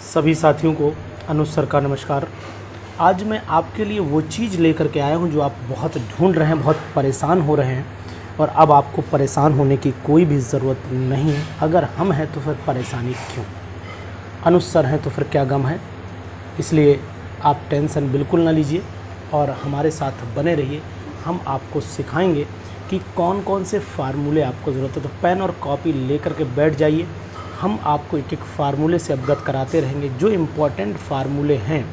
सभी साथियों को अनुज सर का नमस्कार। आज मैं आपके लिए वो चीज़ लेकर के आया हूँ जो आप बहुत ढूंढ रहे हैं, बहुत परेशान हो रहे हैं और अब आपको परेशान होने की कोई भी ज़रूरत नहीं है। अगर हम हैं तो फिर परेशानी क्यों? अनुज सर हैं तो फिर क्या गम है? इसलिए आप टेंशन बिल्कुल ना लीजिए और हमारे साथ बने रहिए। हम आपको सिखाएंगे कि कौन कौन से फार्मूले आपको ज़रूरत है। तो पेन और कॉपी लेकर के बैठ जाइए। हम आपको एक एक फार्मूले से अवगत कराते रहेंगे। जो इम्पॉर्टेंट फार्मूले हैं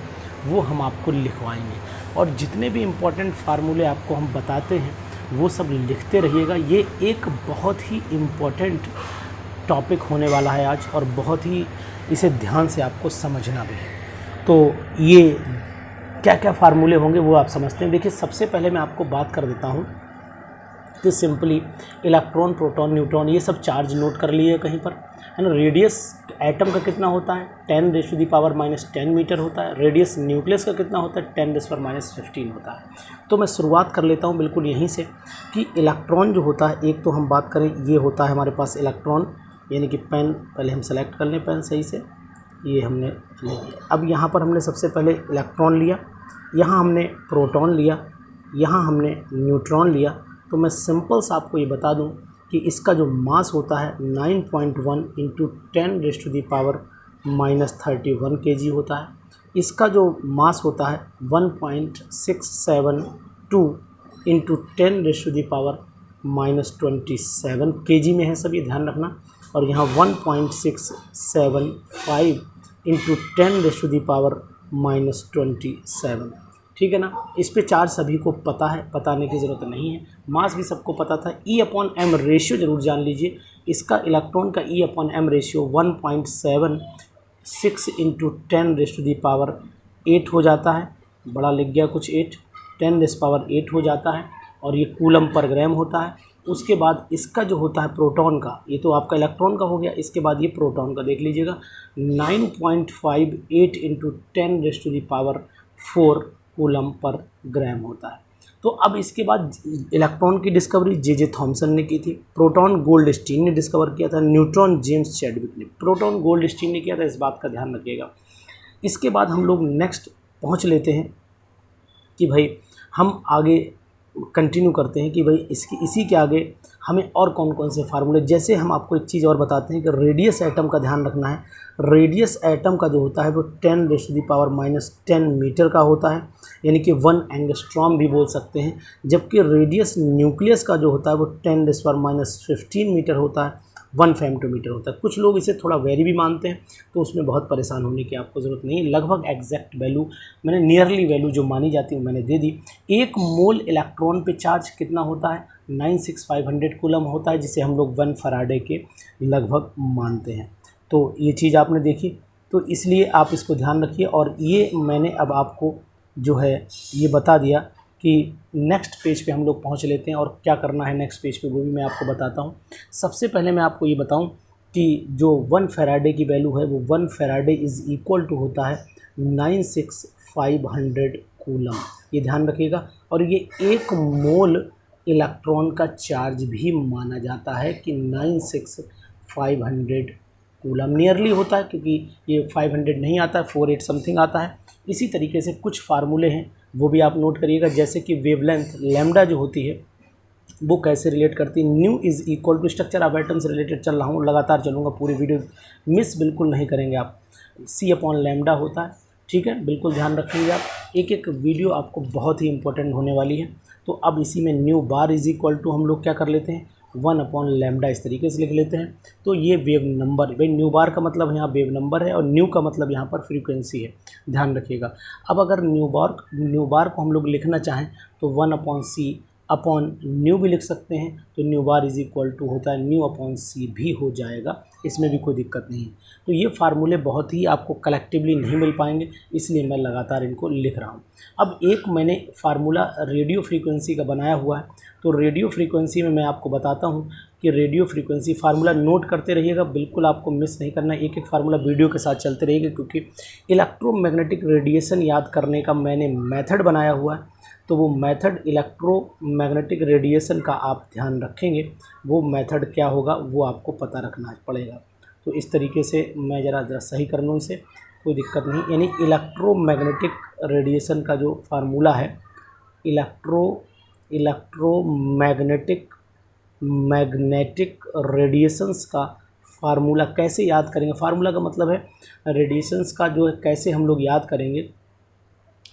वो हम आपको लिखवाएंगे और जितने भी इम्पॉर्टेंट फार्मूले आपको हम बताते हैं वो सब लिखते रहिएगा। ये एक बहुत ही इम्पॉर्टेंट टॉपिक होने वाला है आज और बहुत ही इसे ध्यान से आपको समझना भी है। तो ये क्या क्या फार्मूले होंगे वो आप समझते हैं। देखिए, सबसे पहले मैं आपको बात कर देता हूँ कि सिंपली इलेक्ट्रॉन, प्रोटॉन, न्यूट्रॉन ये सब चार्ज नोट कर लिए कहीं पर, है ना। रेडियस एटम का कितना होता है? 10⁻⁻10 मीटर होता है। रेडियस न्यूक्लियस का कितना होता है? 10⁻15 होता है। तो मैं शुरुआत कर लेता हूँ बिल्कुल यहीं से कि इलेक्ट्रॉन जो होता है, एक तो हम बात करें, ये होता है हमारे पास इलेक्ट्रॉन, यानी कि पेन पहले हम सेलेक्ट कर लें, पेन सही से ये हमने ले लिया। अब यहाँ पर हमने सबसे पहले इलेक्ट्रॉन लिया, यहाँ हमने प्रोटॉन लिया, यहाँ हमने न्यूट्रॉन लिया। तो मैं सिंपल सा आपको ये बता दूं कि इसका जो मास होता है 9.1 × 10⁻31 kg होता है। इसका जो मास होता है 1.672 × 10⁻27 kg में है, सब ये ध्यान रखना। और यहाँ 1.675 × 10⁻27, ठीक है ना। इस पे चार्ज सभी को पता है, बताने की ज़रूरत नहीं है। मास भी सबको पता था। E/m रेशियो ज़रूर जान लीजिए। इसका इलेक्ट्रॉन का E/m रेशियो 1.76 × 10⁸ हो जाता है। बड़ा लिख गया कुछ 8, 10⁸ हो जाता है और ये कूलम पर ग्राम होता है। उसके बाद इसका जो होता है प्रोटॉन का, ये तो आपका इलेक्ट्रॉन का हो गया। इसके बाद ये प्रोटॉन का देख लीजिएगा, 9.58 × 10⁴ कूलम पर ग्राम होता है। तो अब इसके बाद इलेक्ट्रॉन की डिस्कवरी जे थॉमसन ने की थी। प्रोटॉन गोल्डस्टीन ने डिस्कवर किया था। न्यूट्रॉन जेम्स चैडविक ने। प्रोटॉन गोल्डस्टीन ने किया था, इस बात का ध्यान रखिएगा। इसके बाद हम लोग नेक्स्ट पहुंच लेते हैं कि भाई हम आगे कंटिन्यू करते हैं कि भाई इसी के आगे हमें और कौन कौन से फार्मूले, जैसे हम आपको एक चीज़ और बताते हैं कि रेडियस एटम का ध्यान रखना है। रेडियस एटम का जो होता है वो 10⁻10 मीटर का होता है, यानी कि 1 एंगस्ट्रॉम भी बोल सकते हैं। जबकि रेडियस न्यूक्लियस का जो होता है वो 10⁻15 मीटर होता है, 1 फेमटोमीटर होता है। कुछ लोग इसे थोड़ा वेरी भी मानते हैं, तो उसमें बहुत परेशान होने की आपको ज़रूरत नहीं है। लगभग एग्जैक्ट वैल्यू मैंने, नियरली वैल्यू जो मानी जाती है मैंने दे दी। 1 मोल इलेक्ट्रॉन पे चार्ज कितना होता है? 96500 कूलम होता है, जिसे हम लोग 1 फराडे के लगभग मानते हैं। तो ये चीज़ आपने देखी, तो इसलिए आप इसको ध्यान रखिए। और ये मैंने अब आपको जो है ये बता दिया कि नेक्स्ट पेज पे हम लोग पहुंच लेते हैं और क्या करना है नेक्स्ट पेज पे वो भी मैं आपको बताता हूं। सबसे पहले मैं आपको ये बताऊं कि जो 1 फैराडे की वैल्यू है वो 1 फैराडे इज़ इक्वल टू होता है 96500 कूलम, ये ध्यान रखिएगा। और ये 1 मोल इलेक्ट्रॉन का चार्ज भी माना जाता है कि 96500 कूलम। नियरली होता है क्योंकि ये 500 नहीं आता है, 48 समथिंग आता है। इसी तरीके से कुछ फार्मूले हैं वो भी आप नोट करिएगा, जैसे कि वेवलेंथ लैम्डा जो होती है वो कैसे रिलेट करती है। Nu is equal to, structure of atom से रिलेटेड चल रहा हूँ, लगातार चलूँगा, पूरी वीडियो मिस बिल्कुल नहीं करेंगे आप। C/λ होता है, ठीक है, बिल्कुल ध्यान रखेंगे आप। एक एक वीडियो आपको बहुत ही इंपॉर्टेंट होने वाली है। तो अब इसी में nu bar is equal to हम लोग क्या कर लेते हैं, 1/λ इस तरीके से लिख लेते हैं। तो ये वेव नंबर, भाई न्यू बार का मतलब यहाँ वेव नंबर है और न्यू का मतलब यहाँ पर फ्रीक्वेंसी है, ध्यान रखिएगा। अब अगर न्यू बार को हम लोग लिखना चाहें तो 1/c/न्यू भी लिख सकते हैं। तो nu bar is equal to होता है न्यू/c भी हो जाएगा, इसमें भी कोई दिक्कत नहीं है। तो ये फार्मूले बहुत ही आपको कलेक्टिवली नहीं मिल पाएंगे, इसलिए मैं लगातार इनको लिख रहा हूँ। अब एक मैंने फार्मूला रेडियो फ्रीक्वेंसी का बनाया हुआ है। तो रेडियो फ्रीक्वेंसी में मैं आपको बताता हूँ कि रेडियो फ्रीक्वेंसी फार्मूला नोट करते रहिएगा, बिल्कुल आपको मिस नहीं करना है। एक एक फार्मूला वीडियो के साथ चलते रहिएगा, क्योंकि इलेक्ट्रोमैग्नेटिक रेडिएशन याद करने का मैंने मेथड बनाया हुआ है। तो वो मेथड इलेक्ट्रोमैग्नेटिक रेडिएशन का आप ध्यान रखेंगे, वो मेथड क्या होगा वो आपको पता रखना पड़ेगा। तो इस तरीके से मैं ज़रा सही कर लूँ इसे। कोई दिक्कत नहीं। यानी इलेक्ट्रोमैग्नेटिक रेडिएशन का जो फार्मूला है, मैग्नेटिक रेडिएशंस का फार्मूला कैसे याद करेंगे। फार्मूला का मतलब है रेडिएशंस का जो है कैसे हम लोग याद करेंगे,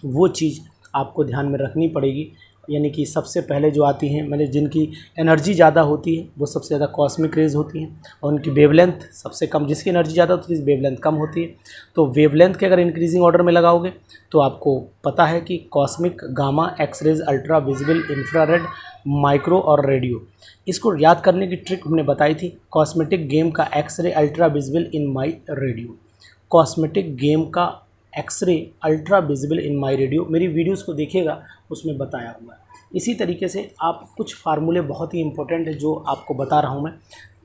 वो चीज़ आपको ध्यान में रखनी पड़ेगी। यानी कि सबसे पहले जो आती हैं, मैंने जिनकी एनर्जी ज़्यादा होती है वो सबसे ज़्यादा कॉस्मिक रेज होती हैं, और उनकी वेवलेंथ सबसे कम, जिसकी एनर्जी ज़्यादा होती है उसकी वेवलेंथ कम होती है। तो वेवलेंथ के अगर इंक्रीजिंग ऑर्डर में लगाओगे तो आपको पता है कि cosmic, gamma, X rays, ultra visible, infrared, micro और रेडियो। इसको याद करने की ट्रिक हमने बताई थी, कॉस्मेटिक गेम का X ray ultra visible in my radio. Cosmetic game का X ray ultra visible in my radio, मेरी वीडियोस को देखिएगा, उसमें बताया हुआ है। इसी तरीके से आप कुछ फार्मूले बहुत ही इंपॉर्टेंट है जो आपको बता रहा हूँ मैं,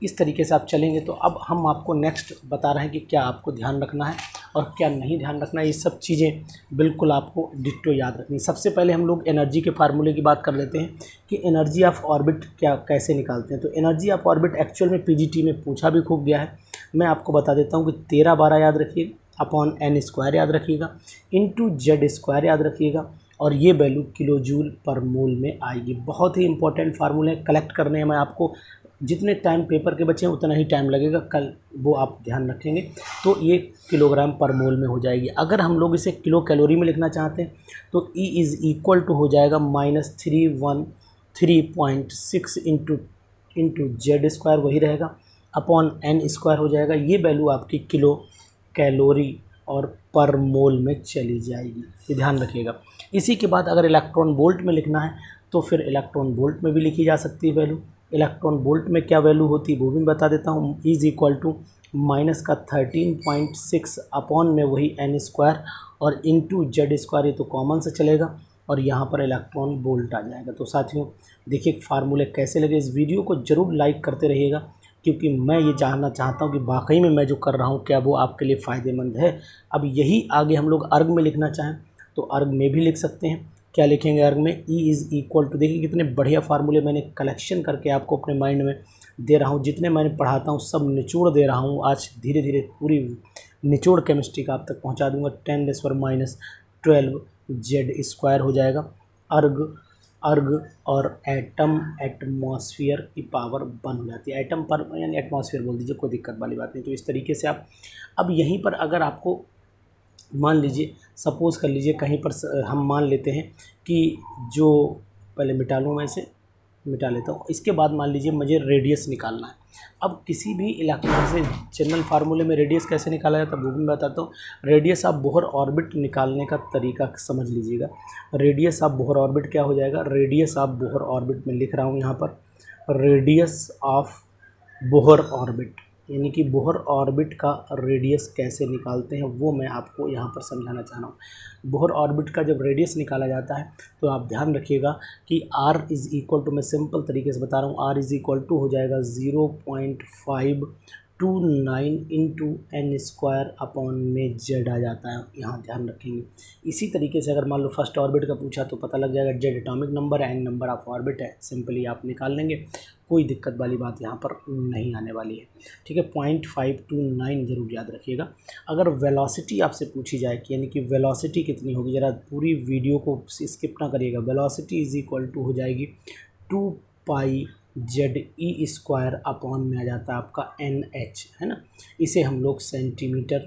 इस तरीके से आप चलेंगे तो अब हम आपको नेक्स्ट बता रहे हैं कि क्या आपको ध्यान रखना है और क्या नहीं ध्यान रखना है। ये सब चीज़ें बिल्कुल आपको डिट्टो याद रखनी। सबसे पहले हम लोग एनर्जी के फार्मूले की बात कर लेते हैं कि एनर्जी ऑफ ऑर्बिट क्या कैसे निकालते हैं। तो एनर्जी ऑफ ऑर्बिट एक्चुअल में पीजीटी में पूछा भी खूब गया है। मैं आपको बता देता हूँ कि 13/12 याद रखिएगा, अपॉन n स्क्वायर याद रखिएगा, इंटू जेड स्क्वायर याद रखिएगा, और ये वैल्यू किलो जूल पर मोल में आएगी। बहुत ही इंपॉर्टेंट फार्मूले कलेक्ट करने हैं। मैं आपको जितने टाइम पेपर के बचे हैं उतना ही टाइम लगेगा कल, वो आप ध्यान रखेंगे। तो ये किलोग्राम पर मोल में हो जाएगी। अगर हम लोग इसे किलो कैलोरी में लिखना चाहते हैं तो E इज़ इक्वल टू हो जाएगा -313.6 इंटू जेड स्क्वायर, वही रहेगा, अपॉन n स्क्वायर हो जाएगा। ये वैल्यू आपकी किलो कैलोरी और पर मोल में चली जाएगी, ये ध्यान रखिएगा। इसी के बाद अगर इलेक्ट्रॉन वोल्ट में लिखना है तो फिर इलेक्ट्रॉन वोल्ट में भी लिखी जा सकती है वैल्यू। इलेक्ट्रॉन वोल्ट में क्या वैल्यू होती है वो भी बता देता हूँ। इज़ इक्वल टू माइनस का 13.6 अपॉन में वही n स्क्वायर और इंटू जेड स्क्वायर, ये तो कॉमन से चलेगा, और यहाँ पर इलेक्ट्रॉन वोल्ट आ जाएगा। तो साथियों देखिए फार्मूले कैसे लगे, इस वीडियो को ज़रूर लाइक करते रहिएगा, क्योंकि मैं ये जानना चाहता हूँ कि वाकई में मैं जो कर रहा हूँ क्या वो आपके लिए फ़ायदेमंद है। अब यही आगे हम लोग अर्ग में लिखना चाहें तो अर्ग में भी लिख सकते हैं। क्या लिखेंगे अर्ग में? E इज़ इक्वल टू, देखिए कितने बढ़िया फार्मूले मैंने कलेक्शन करके आपको अपने माइंड में दे रहा हूँ। जितने मैंने पढ़ाता हूँ सब निचोड़ दे रहा हूँ। आज धीरे धीरे पूरी निचोड़ केमिस्ट्री का आप तक पहुँचा दूँगा। 10⁻12 जेड स्क्वायर हो जाएगा। अर्ग और एटम एटमॉस्फेयर की पावर 1 हो जाती है। एटम पर यानी एटमॉस्फेयर बोल दीजिए, कोई दिक्कत वाली बात नहीं। तो इस तरीके से आप अब यहीं पर अगर आपको मान लीजिए, सपोज़ कर लीजिए कहीं पर हम मान लेते हैं कि जो, पहले मिटा लूँ, मैं इसे मिटा लेता हूँ। इसके बाद मान लीजिए मुझे रेडियस निकालना है। अब किसी भी इलेक्ट्रॉन से जनरल फार्मूले में रेडियस कैसे निकाला जाता है वो भी मैं बताता हूँ। रेडियस ऑफ बोहर ऑर्बिट निकालने का तरीका समझ लीजिएगा। रेडियस ऑफ बोहर ऑर्बिट क्या हो जाएगा? रेडियस ऑफ बोहर ऑर्बिट में लिख रहा हूँ यहाँ पर, रेडियस ऑफ बोहर ऑर्बिट, यानी कि बोहर ऑर्बिट का रेडियस कैसे निकालते हैं वो मैं आपको यहाँ पर समझाना चाह रहा हूँ। बोहर ऑर्बिट का जब रेडियस निकाला जाता है तो आप ध्यान रखिएगा कि r इज़ इक्वल टू, मैं सिंपल तरीके से बता रहा हूँ, r इज़ इक्वल टू हो जाएगा 0.529 इंटू n स्क्वायर अपॉन में जेड आ जाता है, यहाँ ध्यान रखेंगे। इसी तरीके से अगर मान लो फर्स्ट ऑर्बिट का पूछा तो पता लग जाएगा, जेड एटॉमिक नंबर है, n नंबर ऑफ ऑर्बिट है, सिंपली आप निकाल लेंगे, कोई दिक्कत वाली बात यहाँ पर नहीं आने वाली है। ठीक है, 0.529 जरूर याद रखिएगा। अगर वेलोसिटी आपसे पूछी जाए कि यानी कि वेलोसिटी कितनी होगी, ज़रा पूरी वीडियो को स्किप ना करिएगा। वेलोसिटी इज़ इक्वल टू हो जाएगी 2π जेड ई स्क्वायर अपॉन में आ जाता है आपका NH, है ना। इसे हम लोग सेंटीमीटर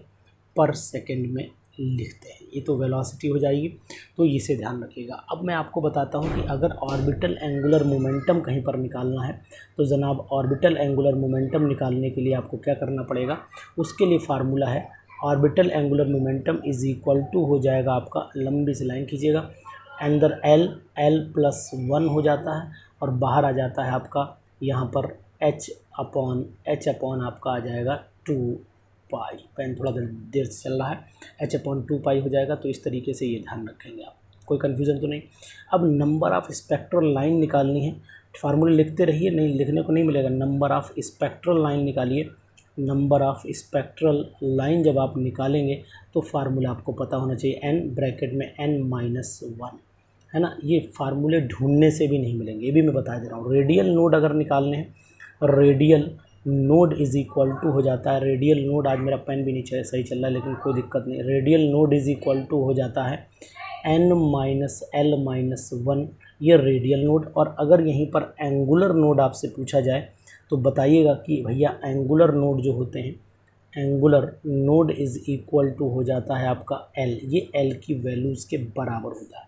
पर सेकेंड में लिखते हैं। ये तो वेलोसिटी हो जाएगी, तो इसे ध्यान रखिएगा। अब मैं आपको बताता हूँ कि अगर ऑर्बिटल एंगुलर मोमेंटम कहीं पर निकालना है तो जनाब ऑर्बिटल एंगुलर मोमेंटम निकालने के लिए आपको क्या करना पड़ेगा, उसके लिए फार्मूला है orbital angular momentum is equal to हो जाएगा आपका, लंबी सी लाइन खींचिएगा, अंदर L+1 हो जाता है और बाहर आ जाता है आपका यहाँ पर H अपॉन आपका आ जाएगा 2π। पेन थोड़ा देर से चल रहा है, H/2π हो जाएगा। तो इस तरीके से ये ध्यान रखेंगे आप, कोई कन्फ्यूज़न तो नहीं। अब नंबर ऑफ़ स्पेक्ट्रल लाइन निकालनी है, फार्मूले लिखते रहिए, नहीं लिखने को नहीं मिलेगा। नंबर ऑफ़ स्पेक्ट्रल लाइन निकालिए। नंबर ऑफ़ स्पेक्ट्रल लाइन जब आप निकालेंगे तो फार्मूला आपको पता होना चाहिए, n ब्रैकेट में n-1, है ना। ये फार्मूले ढूंढने से भी नहीं मिलेंगे, ये भी मैं बता दे रहा हूँ। रेडियल नोड अगर निकालने हैं, radial node is equal to हो जाता है, रेडियल नोड, आज मेरा पेन भी नहीं सही चल रहा है लेकिन कोई दिक्कत नहीं, radial node is equal to हो जाता है n-l-1, ये रेडियल नोड। और अगर यहीं पर एंगुलर नोड आपसे पूछा जाए तो बताइएगा कि भैया एंगुलर नोड जो होते हैं, angular node is equal to हो जाता है आपका l, ये l की वैल्यूज़ के बराबर होता है।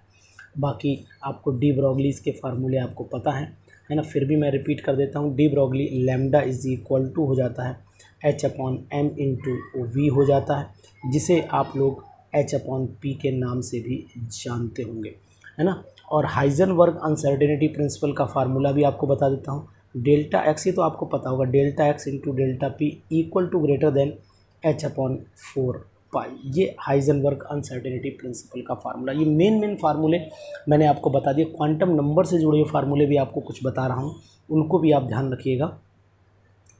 बाकी आपको डी ब्रॉगलीज के फार्मूले आपको पता है ना, फिर भी मैं रिपीट कर देता हूँ। De Broglie lambda is equal to हो जाता है h/m इंटू वी हो जाता है, जिसे आप लोग h/p के नाम से भी जानते होंगे, है ना। और हाइजेनबर्ग अनसर्टेनिटी प्रिंसिपल का फार्मूला भी आपको बता देता हूँ। डेल्टा एक्स, ये तो आपको पता होगा, delta X into delta P equal to greater than h/4 pi, ये हाइजेनबर्ग अनसर्टेनिटी प्रिंसिपल का फार्मूला। ये मेन फार्मूले मैंने आपको बता दिए। क्वांटम नंबर से जुड़े हुए फार्मूले भी आपको कुछ बता रहा हूँ, उनको भी आप ध्यान रखिएगा।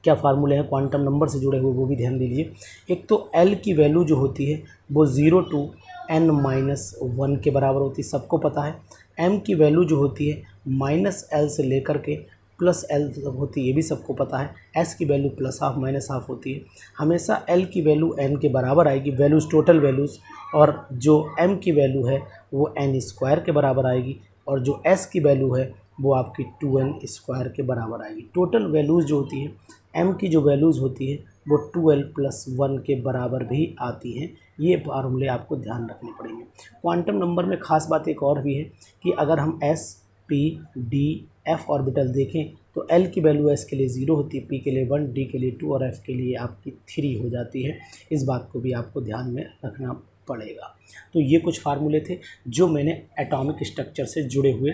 क्या फार्मूले हैं क्वांटम नंबर से जुड़े हुए, वो भी ध्यान दीजिए। एक तो एल की वैल्यू जो होती है वो 0 to n-1 के बराबर होती है, सबको पता है। एम की वैल्यू जो होती है -l से लेकर के +l तक होती है, ये भी सबको पता है। एस की वैल्यू +12 -12 होती है। हमेशा एल की वैल्यू एन के बराबर आएगी, वैल्यूज़ टोटल वैल्यूज़, और जो एम की वैल्यू है वो n² के बराबर आएगी, और जो एस की वैल्यू है वो आपकी 2n² के बराबर आएगी। टोटल वैल्यूज़ जो होती है, एम की जो वैल्यूज़ होती है वो 2l + 1 के बराबर भी आती हैं। ये फार्मूले आपको ध्यान रखने पड़ेंगे। क्वांटम नंबर में ख़ास बात एक और भी है कि अगर हम s, p, d, f orbital देखें तो l की वैल्यू s के लिए 0 होती है, p के लिए 1, d के लिए 2 और f के लिए आपकी 3 हो जाती है। इस बात को भी आपको ध्यान में रखना पड़ेगा। तो ये कुछ फार्मूले थे जो मैंने एटॉमिक स्ट्रक्चर से जुड़े हुए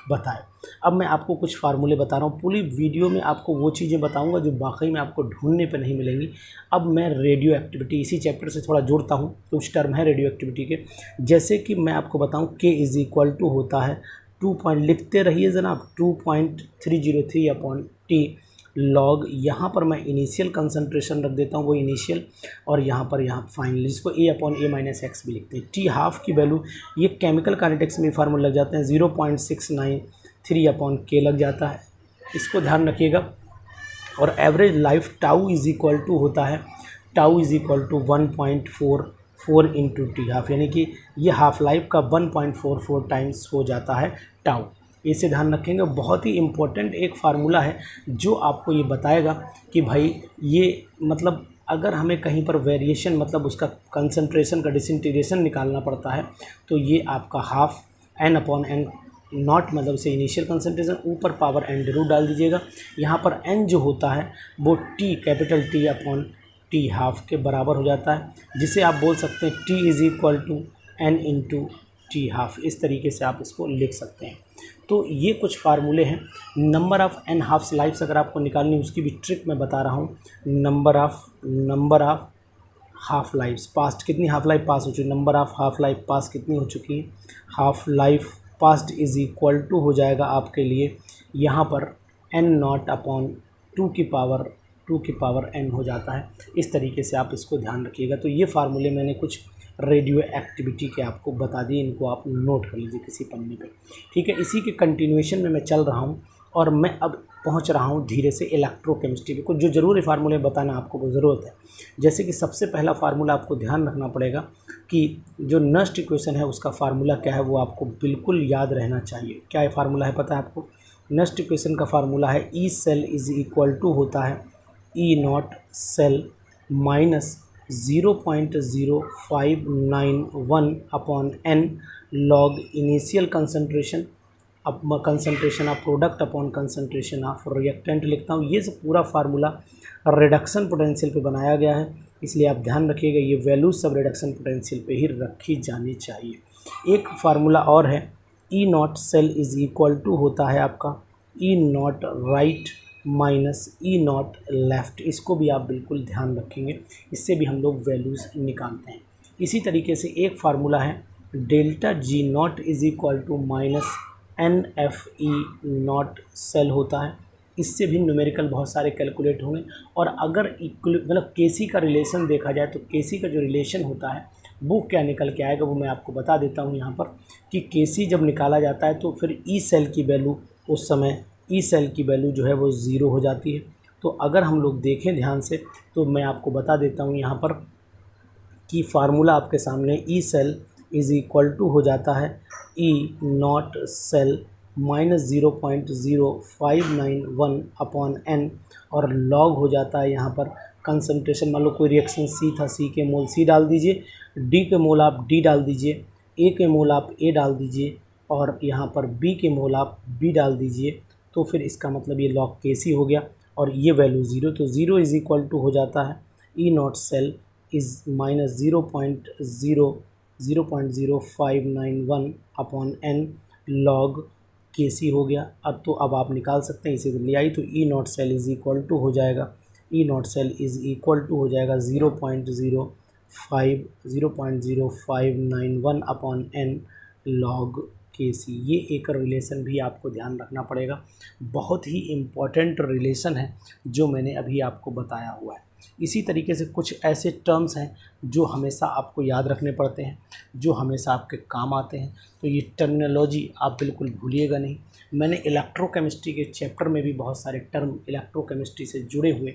बताए। अब मैं आपको कुछ फार्मूले बता रहा हूँ। पूरी वीडियो में आपको वो चीज़ें बताऊँगा जो वाकई में आपको ढूंढने पे नहीं मिलेंगी। अब मैं रेडियो एक्टिविटी इसी चैप्टर से थोड़ा जोड़ता हूँ, कुछ टर्म है रेडियो एक्टिविटी के, जैसे कि मैं आपको बताऊँ k इज़ इक्वल टू होता है 2 पॉइंट, लिखते रहिए जनाब, 2.303/T लॉग, यहाँ पर मैं इनिशियल कंसंट्रेशन रख देता हूँ, वो इनिशियल, और यहाँ पर फाइनल, जिसको A/A-x भी लिखते हैं। टी हाफ की वैल्यू, ये केमिकल काइनेटिक्स में फार्मूला लग जाते हैं, 0.693/K लग जाता है, इसको ध्यान रखिएगा। और average life tau is equal to होता है, tau is equal to 1.44 into T half, यानी कि ये हाफ लाइफ का 1.44 टाइम्स हो जाता है टाउ। इसे ध्यान रखेंगे। बहुत ही इम्पोर्टेंट एक फार्मूला है जो आपको ये बताएगा कि भाई ये मतलब अगर हमें कहीं पर वेरिएशन, मतलब उसका कंसंट्रेशन का डिसइंटीग्रेशन निकालना पड़ता है तो ये आपका हाफ n/n नॉट, मतलब से इनिशियल कंसंट्रेशन, ऊपर पावर n जरूर डाल दीजिएगा। यहाँ पर n जो होता है वो t, कैपिटल T/T हाफ के बराबर हो जाता है, जिसे आप बोल सकते हैं t is equal to n into T half. इस तरीके से आप इसको लिख सकते हैं। तो ये कुछ फार्मूले हैं। Number of n halfs lifes अगर आपको निकालनी, उसकी भी ट्रिक मैं बता रहा हूँ। Number of half lifes past, कितनी हाफ लाइफ पास हो चुकी, number of half life pass कितनी हो चुकी है, half life past is equal to हो जाएगा आपके लिए यहाँ पर n0/2 की पावर n हो जाता है। इस तरीके से आप इसको ध्यान रखिएगा। तो ये फार्मूले मैंने कुछ रेडियो एक्टिविटी के आपको बता दिए, इनको आप नोट कर लीजिए किसी पन्ने पे, ठीक है। इसी के कंटिन्यूएशन में मैं चल रहा हूँ और मैं अब पहुँच रहा हूँ धीरे से इलेक्ट्रोकेमिस्ट्री पे। कुछ जो ज़रूरी फार्मूले बताना आपको को ज़रूरत है। जैसे कि सबसे पहला फार्मूला आपको ध्यान रखना पड़ेगा कि जो नस्ट इक्वेशन है उसका फार्मूला क्या है, वो आपको बिल्कुल याद रहना चाहिए। क्या ये फार्मूला है पता है आपको? नस्ट इक्वेशन का फार्मूला है E cell is equal to होता है E0 cell minus 0.0591/n log initial concentration, अब concentration of product upon concentration of reactant लिखता हूँ। ये सब पूरा फार्मूला रिडक्शन पोटेंशियल पे बनाया गया है, इसलिए आप ध्यान रखिएगा ये वैल्यूज सब रिडक्शन पोटेंशियल पे ही रखी जानी चाहिए। एक फार्मूला और है, E0 cell is equal to होता है आपका E0 right minus E0 left. इसको भी आप बिल्कुल ध्यान रखेंगे, इससे भी हम लोग वैल्यूज़ निकालते हैं। इसी तरीके से एक फार्मूला है delta G0 is equal to minus NFE0 cell होता है। इससे भी न्यूमेरिकल बहुत सारे कैलकुलेट होंगे। और अगर मतलब केसी का रिलेशन देखा जाए तो केसी का जो रिलेशन होता है वो क्या निकल के आएगा, वो मैं आपको बता देता हूँ यहाँ पर कि केसी जब निकाला जाता है तो फिर ई सेल की वैल्यू, उस समय ई सेल की वैल्यू जो है वो 0 हो जाती है। तो अगर हम लोग देखें ध्यान से तो मैं आपको बता देता हूँ यहाँ पर कि फार्मूला आपके सामने E cell is equal to हो जाता है E not cell -0.0591 upon N, और लॉग हो जाता है यहाँ पर कंसंट्रेशन। मान लो कोई रिएक्शन सी था, सी के मोल सी डाल दीजिए, डी के मोल आप डी डाल दीजिए, ए के मोल आप ए डाल दीजिए, और यहाँ पर बी के मोल आप बी डाल दीजिए। तो फिर इसका मतलब ये लॉग के सी हो गया और ये वैल्यू ज़ीरो, तो ज़ीरो इज़ इक्वल टू हो जाता है E not cell is -0.0591 upon N log K C हो गया। अब आप निकाल सकते हैं, इसे ले आई तो E not cell is equal to हो जाएगा, E not cell is equal to हो जाएगा 0.0591 अपॉन एन लॉग के सी। ये एक रिलेशन भी आपको ध्यान रखना पड़ेगा, बहुत ही इम्पॉर्टेंट रिलेशन है जो मैंने अभी आपको बताया हुआ है। इसी तरीके से कुछ ऐसे टर्म्स हैं जो हमेशा आपको याद रखने पड़ते हैं, जो हमेशा आपके काम आते हैं। तो ये टर्मिनोलॉजी आप बिल्कुल भूलिएगा नहीं। मैंने इलेक्ट्रोकेमिस्ट्री के चैप्टर में भी बहुत सारे टर्म इलेक्ट्रोकेमिस्ट्री से जुड़े हुए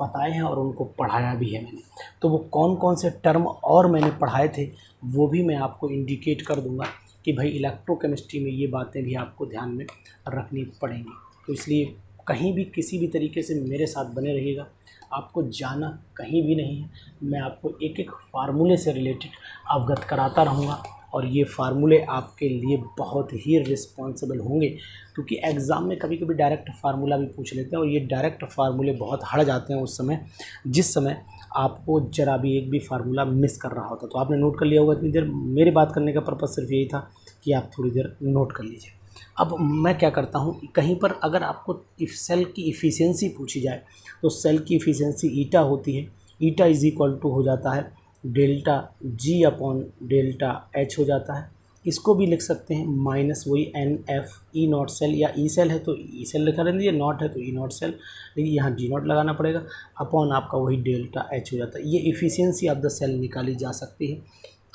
बताए हैं और उनको पढ़ाया भी है मैंने। तो वो कौन कौन से टर्म और मैंने पढ़ाए थे वो भी मैं आपको इंडिकेट कर दूंगा कि भाई इलेक्ट्रोकेमिस्ट्री में ये बातें भी आपको ध्यान में रखनी पड़ेंगी। तो इसलिए कहीं भी किसी भी तरीके से मेरे साथ बने रहिएगा, आपको जाना कहीं भी नहीं है। मैं आपको एक एक फार्मूले से रिलेटेड अवगत कराता रहूँगा और ये फार्मूले आपके लिए बहुत ही रिस्पॉन्सिबल होंगे, क्योंकि एग्ज़ाम में कभी कभी डायरेक्ट फार्मूला भी पूछ लेते हैं और ये डायरेक्ट फार्मूले बहुत हट जाते हैं उस समय जिस समय आपको जरा भी एक भी फार्मूला मिस कर रहा होता। तो आपने नोट कर लिया होगा इतनी देर। मेरे बात करने का पर्पज़ सिर्फ यही था कि आप थोड़ी देर नोट कर लीजिए। अब मैं क्या करता हूँ, कहीं पर अगर आपको इफ सेल की इफ़िशियंसी पूछी जाए तो सेल की इफ़िशियंसी ईटा होती है, ईटा इज़ इक्वल टू हो जाता है delta G upon delta H हो जाता है। इसको भी लिख सकते हैं माइनस वही N F E not cell, या ई सेल है तो ई सेल लिखा रहने दीजिए, नॉट है तो ई नॉट सेल, लेकिन यहाँ जी नॉट लगाना पड़ेगा, अपॉन आपका वही डेल्टा एच हो जाता है। ये इफ़िशियंसी ऑफ द सेल निकाली जा सकती है।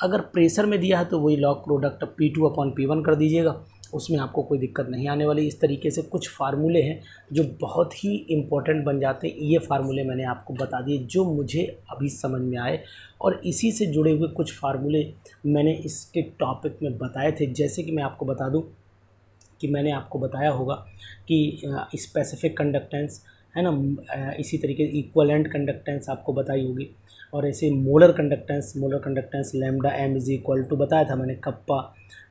अगर प्रेशर में दिया है तो वही log product P2 upon P1 कर दीजिएगा, उसमें आपको कोई दिक्कत नहीं आने वाली। इस तरीके से कुछ फार्मूले हैं जो बहुत ही इम्पोर्टेंट बन जाते हैं। ये फार्मूले मैंने आपको बता दिए जो मुझे अभी समझ में आए, और इसी से जुड़े हुए कुछ फार्मूले मैंने इसके टॉपिक में बताए थे। जैसे कि मैं आपको बता दूं कि मैंने आपको बताया होगा कि स्पेसिफिक कंडक्टेंस है ना, इसी तरीके इक्वलेंट कंडक्टेंस आपको बताई होगी, और ऐसे molar conductance lambda M is equal to बताया था मैंने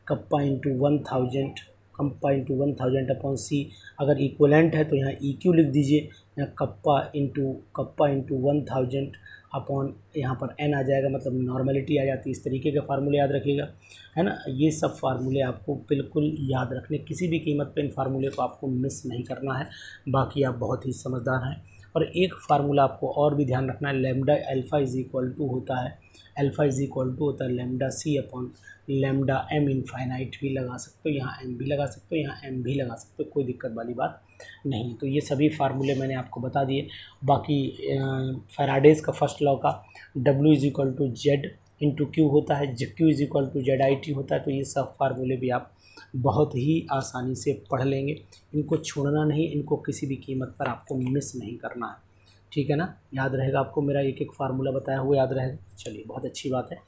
कप्पा इंटू 1000 अपॉन सी। अगर इक्वलेंट है तो यहाँ EQ लिख दीजिए, यहाँ कप्पा इंटू 1000 अपॉन यहाँ पर n आ जाएगा, मतलब नॉर्मलिटी आ जाती है। इस तरीके के फार्मूले याद रखिएगा, है ना। ये सब फार्मूले आपको बिल्कुल याद रखने, किसी भी कीमत पे इन फार्मूले को आपको मिस नहीं करना है। बाकी आप बहुत ही समझदार हैं। और एक फार्मूला आपको और भी ध्यान रखना है, lambda alpha is equal to होता है lambda C upon lambda M infinite भी लगा सकते हो, यहाँ एम भी लगा सकते हो, यहाँ एम भी लगा सकते हो, कोई दिक्कत वाली बात नहीं। तो ये सभी फार्मूले मैंने आपको बता दिए। बाकी फैराडेज़ का फर्स्ट लॉ का W is equal to Z into Q होता है, Q is equal to ZIT होता है। तो ये सब फार्मूले भी आप बहुत ही आसानी से पढ़ लेंगे, इनको छोड़ना नहीं, इनको किसी भी कीमत पर आपको मिस नहीं करना है, ठीक है ना। याद रहेगा आपको, मेरा एक एक फार्मूला बताया हुआ याद रहेगा। चलिए बहुत अच्छी बात है।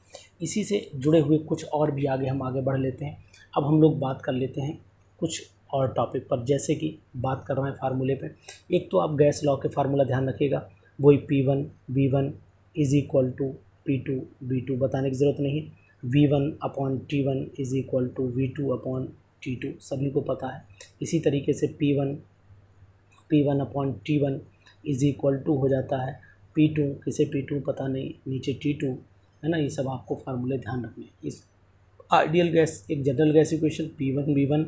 इसी से जुड़े हुए कुछ और भी हम आगे बढ़ लेते हैं। अब हम लोग बात कर लेते हैं कुछ और टॉपिक पर, जैसे कि बात कर रहे हैं फार्मूले पे। एक तो आप गैस लॉ के फार्मूला ध्यान रखिएगा, वही P1 V1 is equal to P2 V2, बताने की ज़रूरत नहीं। V1 upon T1 is equal to V2 upon T2, सभी को पता है। इसी तरीके से P1 upon T1 is equal to हो जाता है P2, किसे P2 पता नहीं, नीचे T2, है ना। ये सब आपको फार्मूले ध्यान रखने हैं। इस आइडियल गैस, एक general gas equation P1 V1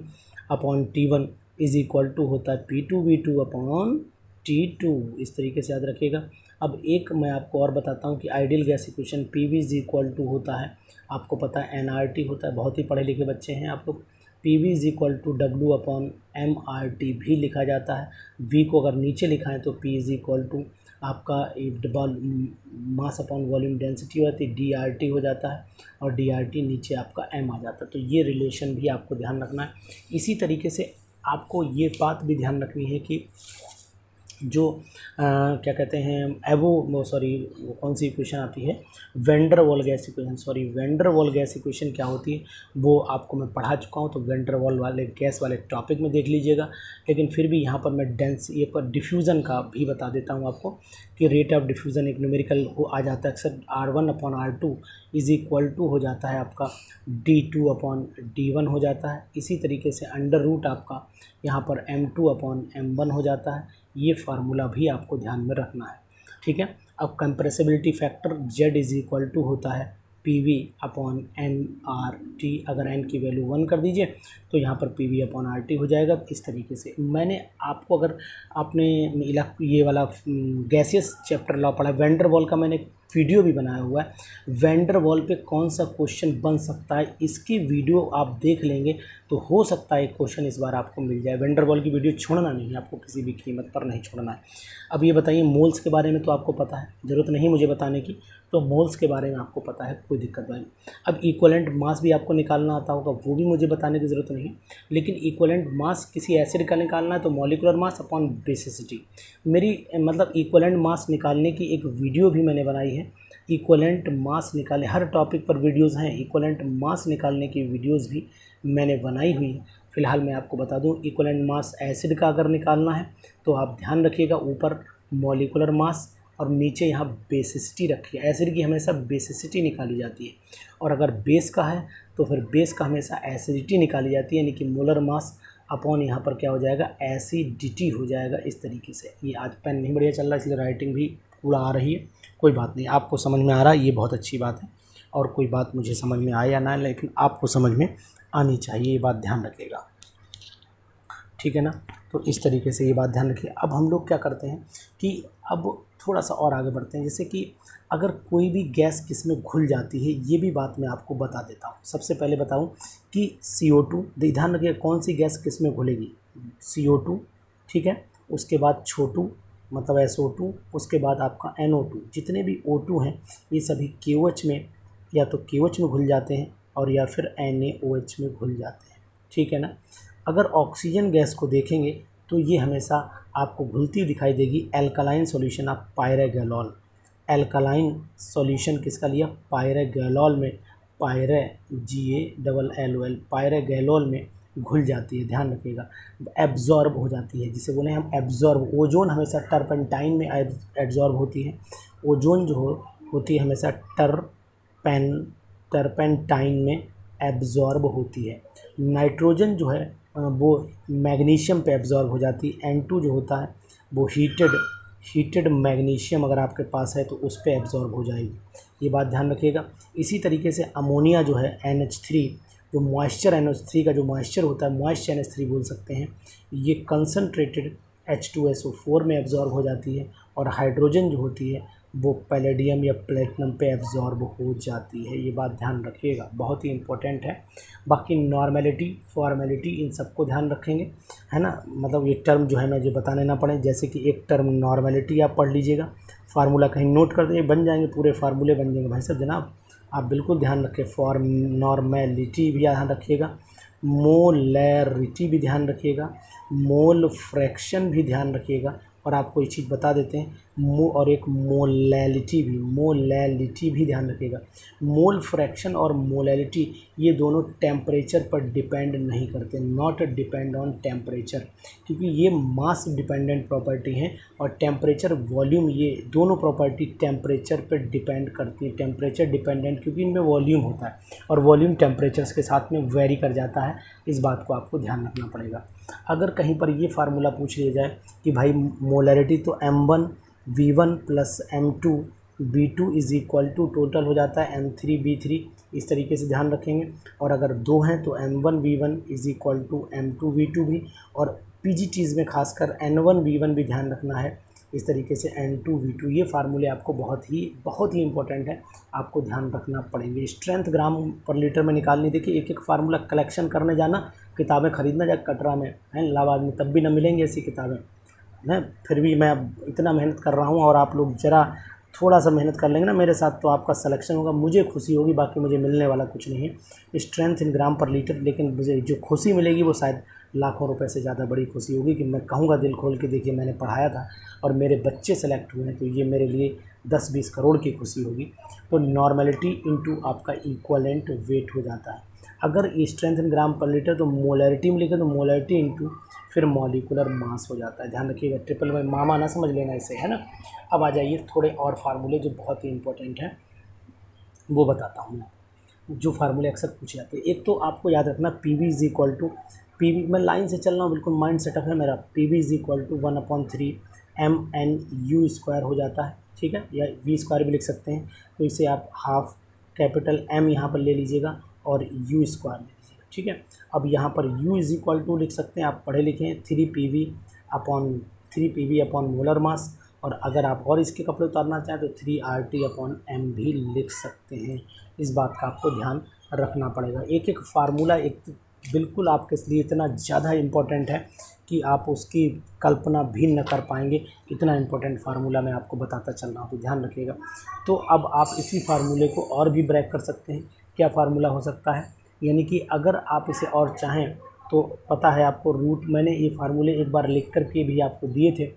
upon T1 is equal to होता है P2 V2 अपॉन T2, इस तरीके से याद रखिएगा। अब एक मैं आपको और बताता हूँ कि ideal gas equation PV is equal to होता है, आपको पता है NRT होता है, बहुत ही पढ़े लिखे बच्चे हैं आप लोग। PV is equal to W upon MRT भी लिखा जाता है। V को अगर नीचे लिखा है तो P इज़ इक्वल टू आपका मास अपॉन वॉल्यूम डेंसिटी हो जाती है, DRT हो जाता है, और DRT नीचे आपका M आ जाता है। तो ये रिलेशन भी आपको ध्यान रखना है। इसी तरीके से आपको ये बात भी ध्यान रखनी है कि जो क्या कहते हैं वो कौन सी इक्वेशन आती है, vendor wall gas equation, vendor wall gas equation क्या होती है वो आपको मैं पढ़ा चुका हूँ, तो वेंडर वॉल वाले गैस वाले टॉपिक में देख लीजिएगा। लेकिन फिर भी यहाँ पर मैं ये पर डिफ्यूज़न का भी बता देता हूँ आपको कि रेट ऑफ डिफ्यूज़न एक न्यूमेरिकल आ जाता है अक्सर, R1/R2 इज़ इक्वल टू हो जाता है आपका D2/D1 हो जाता है। इसी तरीके से अंडर रूट आपका यहाँ पर M2/M1 हो जाता है। ये फार्मूला भी आपको ध्यान में रखना है, ठीक है। अब compressibility factor Z is equal to होता है PV/NRT, अगर n की वैल्यू 1 कर दीजिए तो यहाँ पर PV/RT हो जाएगा। इस तरीके से मैंने आपको, अगर आपने ये वाला गैसियस चैप्टर लॉ पढ़ा, वेंडर वॉल का मैंने वीडियो भी बनाया हुआ है, वेंडर वॉल पे कौन सा क्वेश्चन बन सकता है इसकी वीडियो आप देख लेंगे तो हो सकता है एक क्वेश्चन इस बार आपको मिल जाए। वेंडर वॉल की वीडियो छोड़ना नहीं है, आपको किसी भी कीमत पर नहीं छोड़ना है। अब ये बताइए, मोल्स के बारे में तो आपको पता है, ज़रूरत नहीं मुझे बताने की, तो मोल्स के बारे में आपको पता है, कोई दिक्कत नहीं। अब इक्विवेलेंट मास भी आपको निकालना आता होगा, वो भी मुझे बताने की ज़रूरत नहीं है। लेकिन इक्विवेलेंट मास किसी एसिड का निकालना है तो मॉलिक्यूलर मास अपॉन बेसिसिटी, मेरी मतलब इक्विवेलेंट मास निकालने की एक वीडियो भी मैंने बनाई है। इक्विवेलेंट मास निकाले, हर टॉपिक पर वीडियोज़ हैं, इक्विवेलेंट मास निकालने की वीडियोज़ भी मैंने बनाई हुई है। फ़िलहाल मैं आपको बता दूं, इक्विवेलेंट मास एसिड का अगर निकालना है तो आप ध्यान रखिएगा, ऊपर मॉलिक्यूलर मास और नीचे यहाँ बेसिसिटी रखिए। एसिड की हमेशा बेसिसिटी निकाली जाती है, और अगर बेस का है तो फिर बेस का हमेशा एसिडिटी निकाली जाती है, यानी कि मोलर मास अपॉन यहाँ पर क्या हो जाएगा, एसिडिटी हो जाएगा। इस तरीके से, ये आज पेन नहीं बढ़िया चल रहा इसलिए राइटिंग भी पूरा आ रही है, कोई बात नहीं, आपको समझ में आ रहा है, ये बहुत अच्छी बात है। और कोई बात मुझे समझ में आए या ना, लेकिन आपको समझ में आनी चाहिए, ये बात ध्यान रखिएगा, ठीक है ना। तो इस तरीके से ये बात ध्यान रखिए। अब हम लोग क्या करते हैं कि अब थोड़ा सा और आगे बढ़ते हैं, जैसे कि अगर कोई भी गैस किस में घुल जाती है, ये भी बात मैं आपको बता देता हूँ। सबसे पहले बताऊँ कि CO2, ध्यान रखिए कौन सी गैस किस में घुलेगी, CO2, ठीक है। उसके बाद छोटू मतलब SO2, उसके बाद आपका NO2, जितने भी O2 हैं ये सभी KOH में, या तो KOH में घुल जाते हैं और या फिर NaOH में घुल जाते हैं, ठीक है ना। अगर ऑक्सीजन गैस को देखेंगे तो ये हमेशा आपको घुलती दिखाई देगी alkaline solution of pyrogallol. Alkaline solution किसका लिया, पायरागैलोल में, GALLOL, पायरागैलोल में घुल जाती है, ध्यान रखिएगा। एब्जॉर्ब हो जाती है, जिसे बोले हम एब्जॉर्ब। ओजोन हमेशा टर्पेंटाइन में एब्जॉर्ब होती है, ओजोन जो होती है हमेशा टर्पेंटाइन में एब्जॉर्ब होती है। नाइट्रोजन जो है वो मैग्नीशियम पे एब्जॉर्ब हो जाती है। N2 जो होता है वो हीटेड मैग्नीशियम अगर आपके पास है तो उस पे एब्जॉर्ब हो जाएगी, ये बात ध्यान रखिएगा। इसी तरीके से अमोनिया जो है NH3, जो मॉइस्चर NH3 का जो मॉइस्चर होता है, मॉइस्चर NH3 बोल सकते हैं, ये कंसनट्रेटेड H2SO4 में एब्जॉर्ब हो जाती है। और हाइड्रोजन जो होती है वो पैलेडियम या प्लेटिनम पे एब्जॉर्ब हो जाती है, ये बात ध्यान रखिएगा, बहुत ही इंपॉर्टेंट है। बाकी नॉर्मेलिटी, फॉर्मेलिटी, इन सबको ध्यान रखेंगे, है ना। मतलब ये टर्म जो है मैं जो बताने ना पड़े, जैसे कि एक टर्म नॉर्मेलिटी आप पढ़ लीजिएगा, फार्मूला कहीं नोट कर दीजिए, बन जाएंगे, पूरे फार्मूले बन जाएंगे भाई साहब जनाब, आप बिल्कुल ध्यान रखें। नॉर्मेलिटी भी ध्यान रखिएगा, मोलैरिटी भी ध्यान रखिएगा, मोल फ्रैक्शन भी ध्यान रखिएगा। और आपको एक चीज़ बता देते हैं, और एक मोलैलिटी भी ध्यान रखिएगा। मोल फ्रैक्शन और मोलैलिटी ये दोनों टेम्परेचर पर डिपेंड नहीं करते, नॉट डिपेंड ऑन टेम्परेचर, क्योंकि ये मास डिपेंडेंट प्रॉपर्टी हैं। और टेम्परेचर, वॉल्यूम, ये दोनों प्रॉपर्टी टेम्परेचर पर डिपेंड करती है। टेम्परेचर डिपेंडेंट क्योंकि इनमें वॉल्यूम होता है, और वॉल्यूम टेम्परेचर्स के साथ में वेरी कर जाता है, इस बात को आपको ध्यान रखना पड़ेगा। अगर कहीं पर ये फार्मूला पूछ लिया जाए कि भाई मोलैरिटी तो M1V1 + M2V2 is equal to total हो जाता है M3V3, इस तरीके से ध्यान रखेंगे। और अगर दो हैं तो M1V1 is equal to M2V2 भी, और PGTs में खासकर N1V1 भी ध्यान रखना है, इस तरीके से N2V2। ये फार्मूले आपको बहुत ही इंपॉर्टेंट है, आपको ध्यान रखना पड़ेंगे। स्ट्रेंथ ग्राम पर लीटर में निकालनी, देखिए एक एक फार्मूला कलेक्शन करने जाना, किताबें खरीदना जा कटरा में है इलाहाबाद में, तब भी ना मिलेंगी ऐसी किताबें हैं। फिर भी मैं इतना मेहनत कर रहा हूँ, और आप लोग ज़रा थोड़ा सा मेहनत कर लेंगे ना मेरे साथ तो आपका सिलेक्शन होगा, मुझे खुशी होगी, बाकी मुझे मिलने वाला कुछ नहीं है स्ट्रेंथ इन ग्राम पर लीटर। लेकिन मुझे जो खुशी मिलेगी वो शायद लाखों रुपए से ज़्यादा बड़ी खुशी होगी कि मैं कहूँगा दिल खोल के, देखिए मैंने पढ़ाया था और मेरे बच्चे सेलेक्ट हुए हैं, तो ये मेरे लिए 10-20 करोड़ की खुशी होगी। तो नॉर्मेलिटी इनटू आपका इक्वलेंट वेट हो जाता है। अगर स्ट्रेंथ इन ग्राम पर लीटर तो मोलैरिटी में लिखे तो मोलैरिटी इनटू फिर मॉलिकुलर मास हो जाता है। ध्यान रखिएगा, ट्रिपल में मामा ना समझ लेना इसे, है ना। अब आ जाइए थोड़े और फार्मूले जो बहुत ही इंपॉर्टेंट हैं, वो बताता हूँ मैं, जो फार्मूले अक्सर पूछे जाते हैं। एक तो आपको याद रखना P V is equal to P V, मैं लाइन से चल रहा हूँ, बिल्कुल माइंड सेटअप है मेरा। P V is equal to 1/3 mnu² हो जाता है, ठीक है, या v² भी लिख सकते हैं। तो इसे आप हाफ कैपिटल M यहाँ पर ले लीजिएगा और u² ले लीजिएगा, ठीक है। अब यहाँ पर u इज़ इक्वल टू लिख सकते हैं, आप पढ़े लिखे हैं, 3 pv अपॉन मोलर मास। और अगर आप और इसके कपड़े उतारना चाहें तो 3RT/m भी लिख सकते हैं। इस बात का आपको ध्यान रखना पड़ेगा। एक एक फार्मूला एक बिल्कुल आपके लिए इतना ज़्यादा इम्पोर्टेंट है कि आप उसकी कल्पना भी न कर पाएंगे। इतना इम्पोर्टेंट फार्मूला मैं आपको बताता चल रहा हूँ, तो ध्यान रखिएगा। तो अब आप इसी फार्मूले को और भी ब्रेक कर सकते हैं। क्या फार्मूला हो सकता है, यानी कि अगर आप इसे और चाहें तो पता है आपको रूट, मैंने ये फार्मूले एक बार लिख कर के भी आपको दिए थे।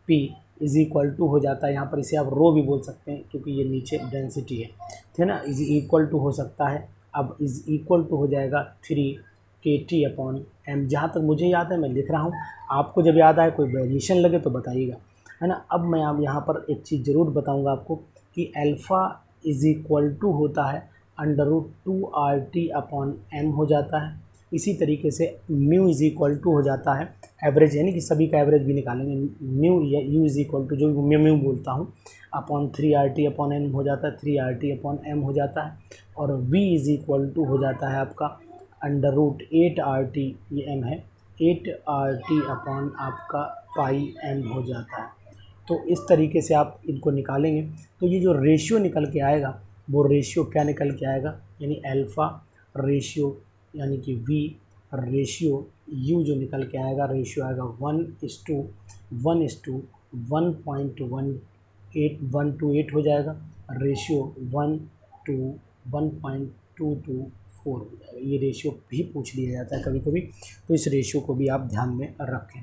P इज़ इक्वल टू हो जाता है, यहाँ पर इसे आप रो भी बोल सकते हैं क्योंकि ये नीचे डेंसिटी है, ठीक है ना। इज़ इक्वल टू हो सकता है, अब इज़ इक्वल टू हो जाएगा 3kT/m। जहाँ तक मुझे याद है मैं लिख रहा हूँ, आपको जब याद आए कोई वेरिएशन लगे तो बताइएगा, है ना। अब मैं अब यहाँ पर एक चीज़ ज़रूर बताऊँगा आपको कि अल्फ़ा इज़ इक्वल टू होता है √2RT/m हो जाता है। इसी तरीके से म्यू इज़ इक्वल टू हो जाता है एवरेज, यानी कि सभी का एवरेज भी निकालेंगे। म्यू या यू इज़ इक्वल टू, जो म्यू बोलता हूँ, अपॉन 3RT/m हो जाता है, 3RT/m हो जाता है। और v इज़ इक्वल टू हो जाता है आपका √8RT, ये m है, 8RT/ आपका पाई m हो जाता है। तो इस तरीके से आप इनको निकालेंगे तो ये जो रेशियो निकल के आएगा वो रेशियो क्या निकल के आएगा, यानी अल्फ़ा रेशियो यानी कि v रेशियो u जो निकल के आएगा, रेशियो आएगा 1:1:1.128 हो जाएगा। रेशियो 1:1.224 हो जाएगा। ये रेशियो भी पूछ लिया जाता है कभी कभी, तो इस रेशियो को भी आप ध्यान में रखें।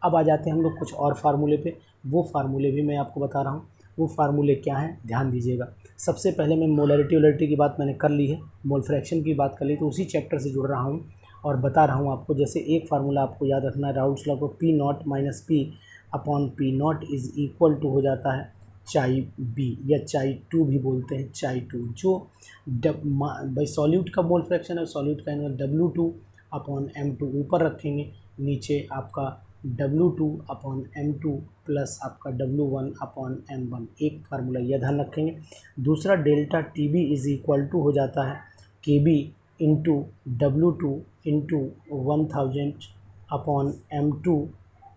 अब आ जाते हैं हम लोग कुछ और फार्मूले पे, वो फार्मूले भी मैं आपको बता रहा हूँ। वो फार्मूले क्या हैं, ध्यान दीजिएगा। सबसे पहले मैं मोलैरिटी वोलैरिटी की बात मैंने कर ली है, मोल फ्रैक्शन की बात कर ली, तो उसी चैप्टर से जुड़ रहा हूँ और बता रहा हूँ आपको। जैसे एक फार्मूला आपको याद रखना है राउल्स लॉ को, P0-P/P0 इज़ इक्वल टू हो जाता है चाई बी, या चाई 2 भी बोलते हैं, चाई 2, जो भाई सॉल्यूट का मोल फ्रैक्शन है, सॉल्यूट का W2/m2 ऊपर रखेंगे, नीचे आपका W2/m2 प्लस आपका W1/m1, एक फार्मूला यह ध्यान रखेंगे। दूसरा delta TB is equal to हो जाता है KB into W2 into 1000/m2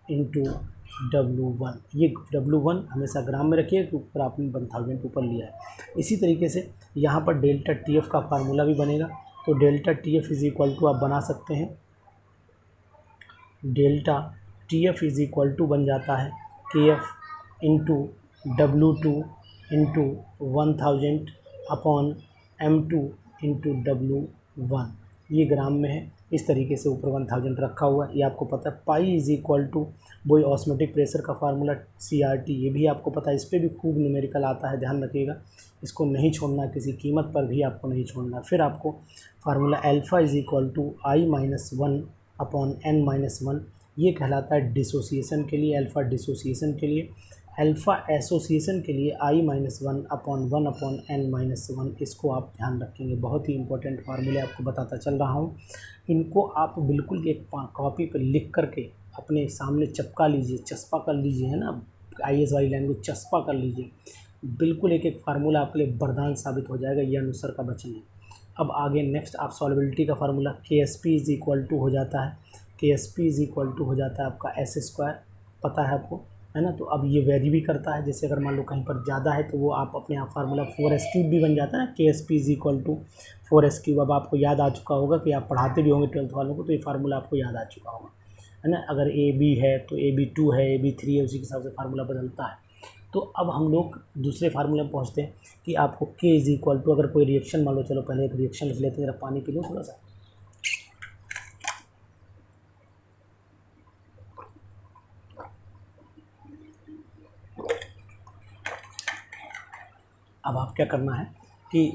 into W1। ये W1 हमेशा ग्राम में रखिए क्योंकि ऊपर आपने 1000 ऊपर लिया है। इसी तरीके से यहाँ पर डेल्टा TF का फार्मूला भी बनेगा, तो delta TF is equal to आप बना सकते हैं, delta TF is equal to बन जाता है KF into W2 into 1000/m2 into W1। ये ग्राम में है, इस तरीके से ऊपर 1000 रखा हुआ है, ये आपको पता है। पाई इज़ इक्वल टू वही ऑस्मोटिक प्रेशर का फार्मूला CRT, ये भी आपको पता है, इस पर भी खूब न्यूमेरिकल आता है, ध्यान रखिएगा, इसको नहीं छोड़ना, किसी कीमत पर भी आपको नहीं छोड़ना। फिर आपको formula alpha is equal to I-1/n-1, ये कहलाता है डिसोसिएशन के लिए, अल्फ़ा डिसोसिएशन के लिए। अल्फ़ा एसोसिएशन के लिए I-1/1/n-1, इसको आप ध्यान रखेंगे। बहुत ही इंपॉर्टेंट फार्मूले आपको बताता चल रहा हूँ, इनको आप बिल्कुल एक कॉपी पर लिख करके अपने सामने चपका लीजिए, चस्पा कर लीजिए, है ना, IAS वाली लैंग्वेज, चस्पा कर लीजिए। बिल्कुल एक एक फार्मूला आपके लिए वरदान साबित हो जाएगा, ये अनुसार का वचन है। अब आगे नेक्स्ट आप सॉल्युबिलिटी का formula KSP is equal to हो जाता है, KSP इज़ इक्वल टू हो जाता है आपका S², पता है आपको, है ना। तो अब ये वेरी भी करता है, जैसे अगर मान लो कहीं पर ज़्यादा है तो वो आप अपने आप फार्मूला 4s³ भी बन जाता है ना, KSP is equal to 4s³। अब आपको याद आ चुका होगा कि आप पढ़ाते भी होंगे 12th वालों को, तो ये फार्मूला आपको याद आ चुका होगा, है ना। अगर AB है तो AB2 है, AB3 है, उसी के हिसाब से फार्मूला बदलता है। तो अब हम लोग दूसरे फार्मूले में पहुँचते हैं कि आपको K इज़ इक्वल टू, अगर कोई रिएक्शन मान लो, चलो पहले एक रिएक्शन लिख लेते हैं, जरा पानी पी लो थोड़ा सा। अब आप क्या करना है कि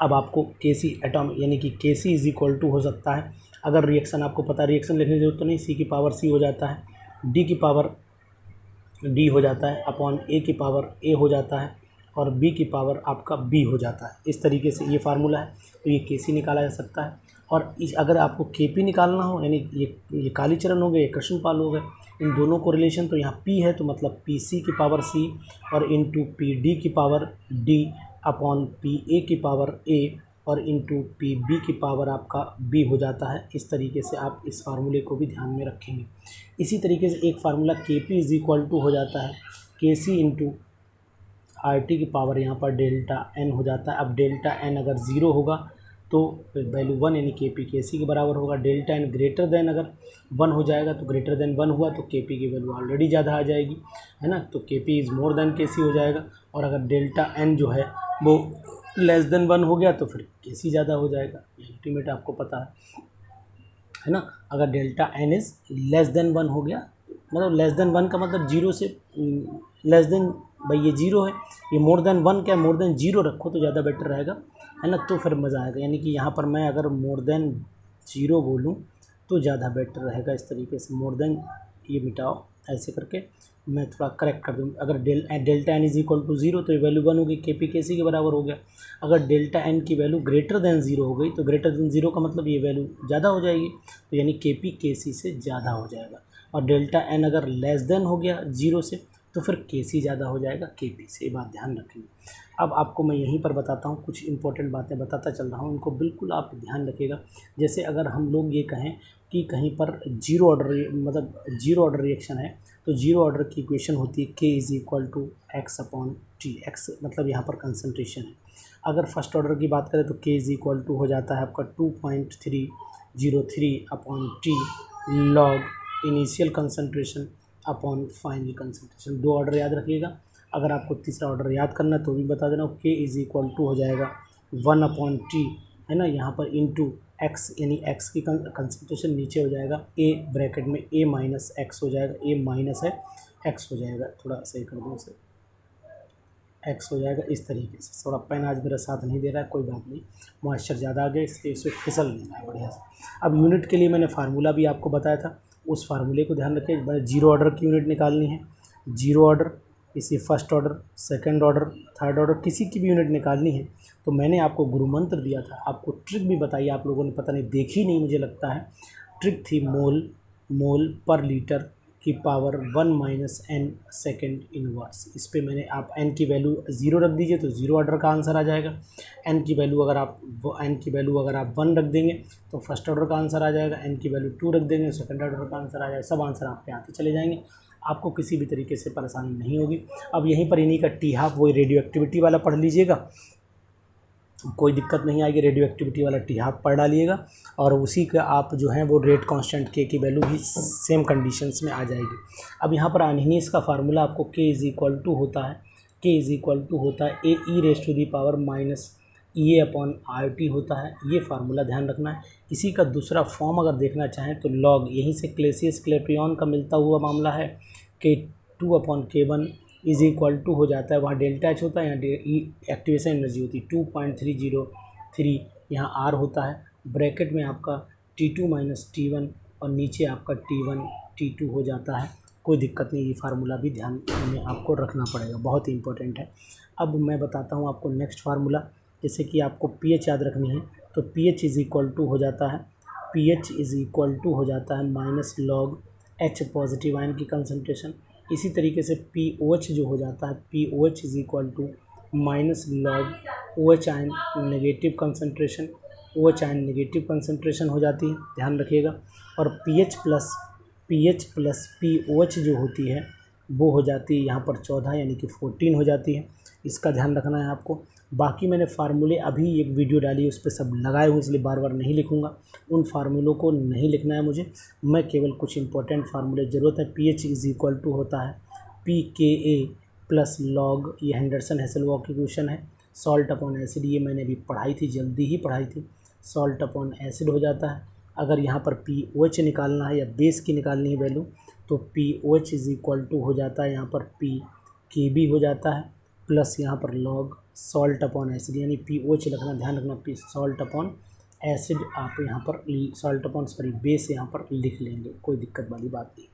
अब आपको Kc एटॉम यानी कि Kc इज इक्वल टू हो सकता है, अगर रिएक्शन आपको पता है, रिएक्शन लिखने की जरूरत तो नहीं, C की पावर C हो जाता है, D की पावर D हो जाता है, अपॉन A की पावर A हो जाता है, और B की पावर आपका B हो जाता है। इस तरीके से ये फार्मूला है, तो ये Kc निकाला जा सकता है। और इस अगर आपको Kp निकालना हो, यानी ये कालीचरण हो गए, ये कृष्णपाल हो गए, इन दोनों को रिलेशन, तो यहाँ P है तो मतलब Pc की पावर C और इंटू PD की पावर D अपॉन PA की पावर A और इंटू PB की पावर आपका B हो जाता है। इस तरीके से आप इस फार्मूले को भी ध्यान में रखेंगे। इसी तरीके से एक formula Kp is equal to हो जाता है Kc इंटू RT की पावर यहाँ पर डेल्टा n हो जाता है। अब डेल्टा n अगर ज़ीरो होगा तो वैल्यू 1 यानी Kp Kc के बराबर होगा। डेल्टा n ग्रेटर देन अगर 1 हो जाएगा तो ग्रेटर देन 1 हुआ तो Kp की वैल्यू ऑलरेडी ज़्यादा आ जाएगी, है ना, तो Kp is more than Kc हो जाएगा। और अगर डेल्टा n जो है वो लेस देन 1 हो गया तो फिर Kc ज़्यादा हो जाएगा, ये अल्टीमेट आपको पता है ना। अगर delta n is less than 1 हो गया, मतलब लेस देन 1 का मतलब जीरो से लेस देन, भाई ये जीरो है, ये मोर देन 1 क्या मोर देन जीरो रखो तो ज़्यादा बेटर रहेगा, है ना, तो फिर मज़ा आएगा। यानी कि यहाँ पर मैं अगर मोर देन जीरो बोलूँ तो ज़्यादा बेटर रहेगा। इस तरीके से मोर देन, ये मिटाओ, ऐसे करके मैं थोड़ा करेक्ट कर दूँ। अगर delta N is equal to zero तो ये वैल्यू 1 होगी, Kp Kc के बराबर हो गया। अगर डेल्टा एन की वैल्यू ग्रेटर देन ज़ीरो हो गई तो ग्रेटर देन ज़ीरो का मतलब ये वैल्यू ज़्यादा हो जाएगी, तो यानी Kp Kc से ज़्यादा हो जाएगा। और डेल्टा एन अगर लेस देन हो गया जीरो से तो फिर Kc ज़्यादा हो जाएगा Kp से, ये बात ध्यान रखेंगे। अब आपको मैं यहीं पर बताता हूँ, कुछ इंपॉर्टेंट बातें बताता चल रहा हूँ, इनको बिल्कुल आप ध्यान रखिएगा। जैसे अगर हम लोग ये कहें कि कहीं पर जीरो ऑर्डर, मतलब जीरो ऑर्डर रिएक्शन है, तो जीरो ऑर्डर की इक्वेशन होती है K is equal to X upon T. X मतलब यहाँ पर कंसनट्रेशन है। अगर फर्स्ट ऑर्डर की बात करें तो K इज़ इक्वल टू हो जाता है आपका 2.303 upon T log initial concentration upon final concentration. दो ऑर्डर याद रखिएगा। अगर आपको तीसरा ऑर्डर याद करना है तो भी बता देना, K इज़ इक्वल टू हो जाएगा 1 अपॉन टी, है ना, यहाँ पर इंटू एक्स, यानी एक्स की कंसनट्रेशन नीचे हो जाएगा A ब्रैकेट में A माइनस एक्स हो जाएगा, A माइनस है एक्स हो जाएगा, थोड़ा सही कर दो इसे, एक्स हो जाएगा इस तरीके से। थोड़ा पेन आज मेरा साथ नहीं दे रहा है, कोई बात नहीं, मॉइस्चर ज़्यादा आ गया इसलिए इसे फिसल नहीं रहा है बढ़िया से। अब यूनिट के लिए मैंने फार्मूला भी आपको बताया था, उस फार्मूले को ध्यान रखिए। जीरो ऑर्डर की यूनिट निकालनी है, जीरो ऑर्डर, इसी first order, second order, third order, किसी की भी यूनिट निकालनी है तो मैंने आपको गुरु मंत्र दिया था, आपको ट्रिक भी बताई, आप लोगों ने पता नहीं देखी नहीं, मुझे लगता है। ट्रिक थी मोल पर लीटर की power 1 minus n second inverse. इस पे मैंने, आप n की वैल्यू ज़ीरो रख दीजिए तो ज़ीरो ऑर्डर का आंसर आ जाएगा। n की वैल्यू अगर आप 1 रख देंगे तो फर्स्ट ऑर्डर का आंसर आ जाएगा, n की वैल्यू 2 रख देंगे तो सेकंड ऑर्डर का आंसर आ जाएगा। सब आंसर आपके आते चले जाएंगे, आपको किसी भी तरीके से परेशानी नहीं होगी। अब यहीं पर इन्हीं का टी हाफ, वही रेडियो एक्टिविटी वाला पढ़ लीजिएगा, कोई दिक्कत नहीं आएगी। रेडियो एक्टिविटी वाला टी हाफ पढ़ डालिएगा और उसी का आप जो है वो रेट कांस्टेंट K की वैल्यू भी सेम कंडीशंस में आ जाएगी। अब यहाँ पर अनहीनियस का फार्मूला आपको K इज़ इक्वल टू होता है, K इज़ इक्वल टू होता है A E raise to the power minus E upon RT होता है। ये फार्मूला ध्यान रखना है। इसी का दूसरा फॉर्म अगर देखना चाहें तो लॉग, यहीं से क्लेसियस क्लेपियन का मिलता हुआ मामला है, K2 upon K1 is equal to हो जाता है, वहाँ डेल्टा एच होता है, यहाँ एक्टिवेशन एनर्जी होती है 2.303, यहाँ R होता है, ब्रैकेट में आपका T2 माइनस T1 और नीचे आपका T1 T2 हो जाता है। कोई दिक्कत नहीं, ये फार्मूला भी ध्यान में आपको रखना पड़ेगा, बहुत ही इंपॉर्टेंट है। अब मैं बताता हूँ आपको नेक्स्ट फार्मूला, जैसे कि आपको pH याद रखनी है तो pH इज़ इक्वल टू हो जाता है, pH इज़ इक्वल टू हो जाता है minus log H positive ion की कंसनट्रेशन। इसी तरीके से POH जो हो जाता है, POH is equal to minus log OH ion negative concentration, OH ion negative concentration हो जाती है, ध्यान रखिएगा। और pH प्लस POH जो होती है वो हो जाती है यहाँ पर 14 यानी कि 14 हो जाती है, इसका ध्यान रखना है आपको। बाकी मैंने फार्मूले अभी एक वीडियो डाली है उस पर सब लगाए हुए, इसलिए बार बार नहीं लिखूँगा, उन फार्मूलों को नहीं लिखना है मुझे, मैं केवल कुछ इंपॉर्टेंट फार्मूले ज़रूरत है। pH इज़ इक्वल टू होता है pKa प्लस लॉग, ये हेंडरसन हेसलवॉक इक्वेशन है, सॉल्ट अपॉन एसिड, ये मैंने अभी पढ़ाई थी, जल्दी ही पढ़ाई थी, सॉल्ट अपॉन एसिड हो जाता है। अगर यहाँ पर POH निकालना है या बेस की निकालनी है वैल्यू तो POH इज़ इक्वल टू हो जाता है यहाँ पर P के बी हो जाता है, प्लस यहाँ पर लॉग सॉल्ट अपॉन एसिड, यानी POH रखना, ध्यान रखना, सॉल्ट अपॉन एसिड आप यहाँ पर सॉल्ट अपॉन बेस यहाँ पर लिख लेंगे, कोई दिक्कत वाली बात नहीं।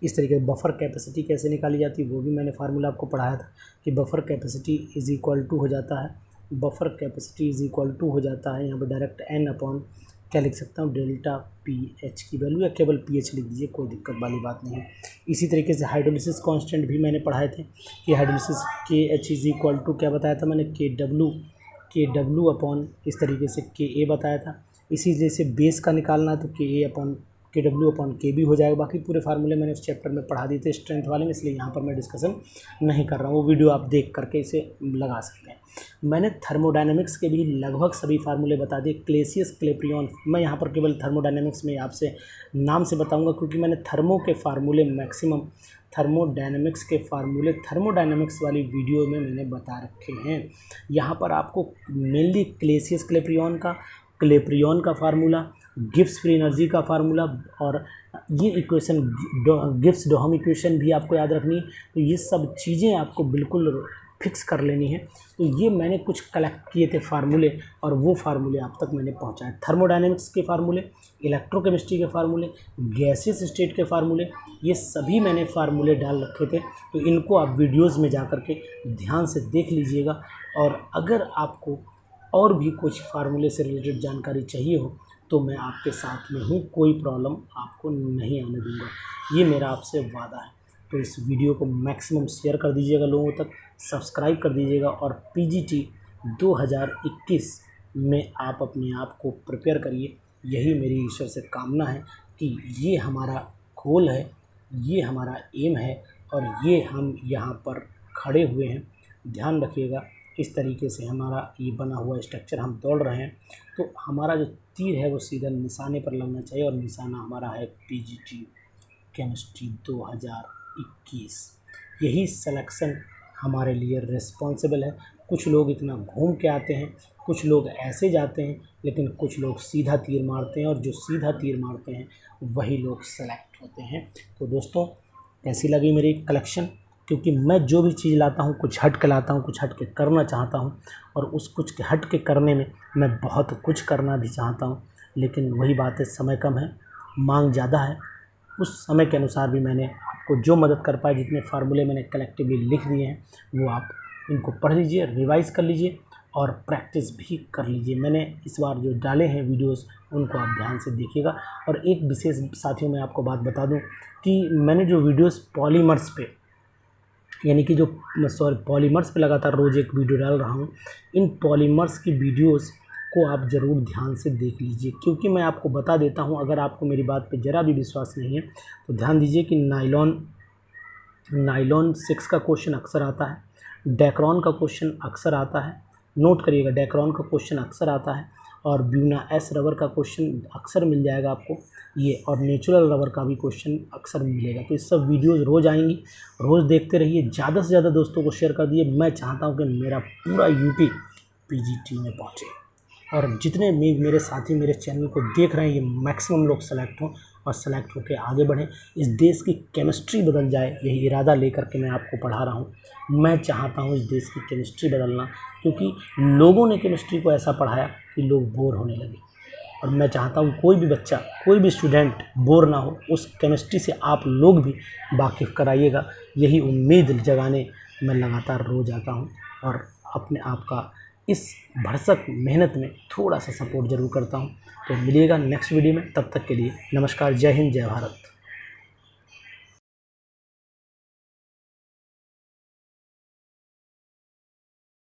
इस तरीके से बफर कैपेसिटी कैसे निकाली जाती है वो भी मैंने फार्मूला आपको पढ़ाया था कि buffer capacity is equal to हो जाता है, buffer capacity is equal to हो जाता है यहाँ पर डायरेक्ट n अपॉन क्या लिख सकता हूँ, डेल्टा pH की वैल्यू, या केवल pH लिख दीजिए, कोई दिक्कत वाली बात नहीं है। इसी तरीके से हाइड्रोलिसिस कांस्टेंट भी मैंने पढ़ाए थे कि hydrolysis KH is equal to क्या बताया था मैंने, KW अपॉन इस तरीके से KA बताया था। इसी जैसे बेस का निकालना है तो KW अपॉन KB हो जाएगा। बाकी पूरे फार्मूले मैंने इस चैप्टर में पढ़ा दिए थे स्ट्रेंथ वाले में, इसलिए यहाँ पर मैं डिस्कशन नहीं कर रहा हूँ, वो वीडियो आप देख करके इसे लगा सकते हैं। मैंने थर्मोडायनेमिक्स के भी लगभग सभी फार्मूले बता दिए, क्लेसियस, क्लेप्रियन। मैं यहाँ पर केवल थर्मोडायनेमिक्स में आपसे नाम से बताऊँगा क्योंकि मैंने थर्मो के फार्मूले मैक्सिमम थर्मोडायनेमिक्स के फार्मूले थर्मोडायनेमिक्स वाली वीडियो में मैंने बता रखे हैं। यहाँ पर आपको मेनली क्लेसियस क्लेप्रियन का फार्मूला, गिब्स फ्री एनर्जी का फार्मूला और ये इक्वेशन गिब्स डोहम इक्वेशन भी आपको याद रखनी है। तो ये सब चीज़ें आपको बिल्कुल फिक्स कर लेनी है। तो ये मैंने कुछ कलेक्ट किए थे फार्मूले और वो फार्मूले आप तक मैंने पहुंचाए। थर्मोडायनेमिक्स के फार्मूले, इलेक्ट्रोकेमिस्ट्री के फार्मूले, गैसियस स्टेट के फार्मूले, ये सभी मैंने फार्मूले डाल रखे थे। तो इनको आप वीडियोज़ में जा कर के ध्यान से देख लीजिएगा। और अगर आपको और भी कुछ फार्मूले से रिलेटेड जानकारी चाहिए हो तो मैं आपके साथ में हूँ, कोई प्रॉब्लम आपको नहीं आने दूँगा, ये मेरा आपसे वादा है। तो इस वीडियो को मैक्सिमम शेयर कर दीजिएगा लोगों तक, सब्सक्राइब कर दीजिएगा और PGT 2021 में आप अपने आप को प्रिपेयर करिए। यही मेरी ईश्वर से कामना है कि ये हमारा गोल है, ये हमारा एम है और ये हम यहाँ पर खड़े हुए हैं। ध्यान रखिएगा, इस तरीके से हमारा ये बना हुआ स्ट्रक्चर, हम दौड़ रहे हैं तो हमारा जो तीर है वो सीधा निशाने पर लगना चाहिए और निशाना हमारा है PGT केमिस्ट्री 2021। यही सिलेक्शन हमारे लिए रिस्पॉन्सिबल है। कुछ लोग इतना घूम के आते हैं, कुछ लोग ऐसे जाते हैं, लेकिन कुछ लोग सीधा तीर मारते हैं और जो सीधा तीर मारते हैं वही लोग सेलेक्ट होते हैं। तो दोस्तों, कैसी लगी मेरी कलेक्शन? क्योंकि मैं जो भी चीज़ लाता हूँ कुछ हट के लाता हूँ, कुछ हट के करना चाहता हूँ और उस कुछ के हट के करने में मैं बहुत कुछ करना भी चाहता हूँ, लेकिन वही बात है, समय कम है, मांग ज़्यादा है। उस समय के अनुसार भी मैंने आपको जो मदद कर पाए, जितने फार्मूले मैंने कलेक्टिवली लिख दिए हैं वो आप इनको पढ़ लीजिए, रिवाइज़ कर लीजिए और प्रैक्टिस भी कर लीजिए। मैंने इस बार जो डाले हैं वीडियोस उनको आप ध्यान से देखिएगा। और एक विशेष साथियों मैं आपको बात बता दूं कि मैंने जो वीडियोस पॉलीमर्स पे, यानी कि जो पॉलीमर्स पे लगातार रोज़ एक वीडियो डाल रहा हूँ, इन पॉलीमर्स की वीडियोस को आप ज़रूर ध्यान से देख लीजिए। क्योंकि मैं आपको बता देता हूँ, अगर आपको मेरी बात पे ज़रा भी विश्वास नहीं है तो ध्यान दीजिए कि नाइलॉन 6 का क्वेश्चन अक्सर आता है, डेक्रॉन का क्वेश्चन अक्सर आता है, नोट करिएगा, डेक्रॉन का क्वेश्चन अक्सर आता है और ब्यूना एस रबर का क्वेश्चन अक्सर मिल जाएगा आपको ये, और नेचुरल रबर का भी क्वेश्चन अक्सर मिलेगा। तो ये सब वीडियोस रोज़ आएंगी, रोज़ देखते रहिए, ज़्यादा से ज़्यादा दोस्तों को शेयर कर दिए। मैं चाहता हूँ कि मेरा पूरा यूपी PGT में पहुँचे और जितने मेरे साथी मेरे चैनल को देख रहे हैं ये मैक्सिमम लोग सेलेक्ट हों और सेलेक्ट होकर आगे बढ़ें, इस देश की केमिस्ट्री बदल जाए, यही इरादा लेकर के मैं आपको पढ़ा रहा हूँ। मैं चाहता हूँ इस देश की केमिस्ट्री बदलना, क्योंकि लोगों ने केमिस्ट्री को ऐसा पढ़ाया कि लोग बोर होने लगे। और मैं चाहता हूँ कोई भी बच्चा, कोई भी स्टूडेंट बोर ना हो, उस केमिस्ट्री से आप लोग भी वाकिफ़ कराइएगा। यही उम्मीद जगाने मैं लगातार रोज़ आता हूँ और अपने आप का इस भरसक मेहनत में थोड़ा सा सपोर्ट ज़रूर करता हूँ। तो मिलिएगा नेक्स्ट वीडियो में, तब तक के लिए नमस्कार, जय हिंद, जय भारत।